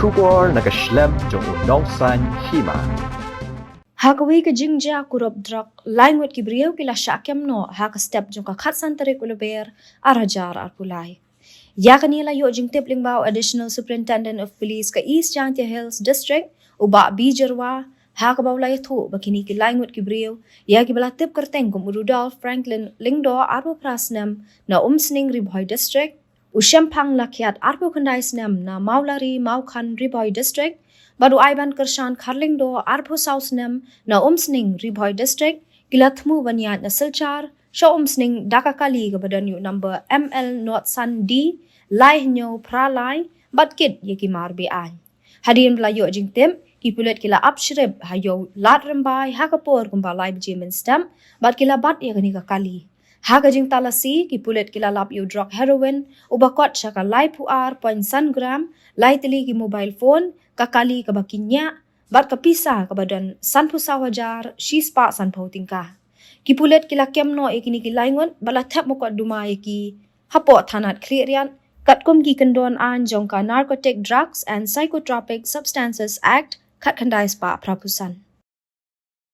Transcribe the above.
Kubor nakaslem jong udongsan Hima. Hakawi ka jingja kurop Drok Ngut ki brio kila syakem no haka step jong ka khatsan tarik uluber arajar arpulai. Ya kanila yo jing tip lingbao Additional Superintendent of Police ka East Jantia Hills District uba bijerwa haka baulay thu bakini ki Ngut ki brio ya ki bala tip kerteng kum Rudolph Franklin Lingdo arpo prasnem na umsning Riboy District Ushempang lakiat arpo kandai snem na Maulari Maukhan Riboy District Badu Aiban Kershan Karlingdo arpo sausnem na umsning Riboy District gilatmu banyat na silchar Shaw umsning dakakali kebadan yu number ML Not San D Lai nyo pralai batkit ye ki marbi ay. Hadirin belayo jing tim ki pulet kila upshrib hayo lat rembai hakapor kumba lai bejimin stem bat kila bat ye kani kakali. Haga jing talasi ki pulet kila lap yu drug heroin ubakot syaka lai puar 0.1 gram lai teli ki mobile phone kakali kabakinya bat ka Pisa kebadan sanpu sawajar shispa sanpau tingkah. Ki pulet kila kemno e kini ki laingon bala tap mokot duma e ki hapo thanat krierian katkum ki kendon an jongka Narcotic Drugs and Psychotropic Substances Act kat kandai spa prapusan.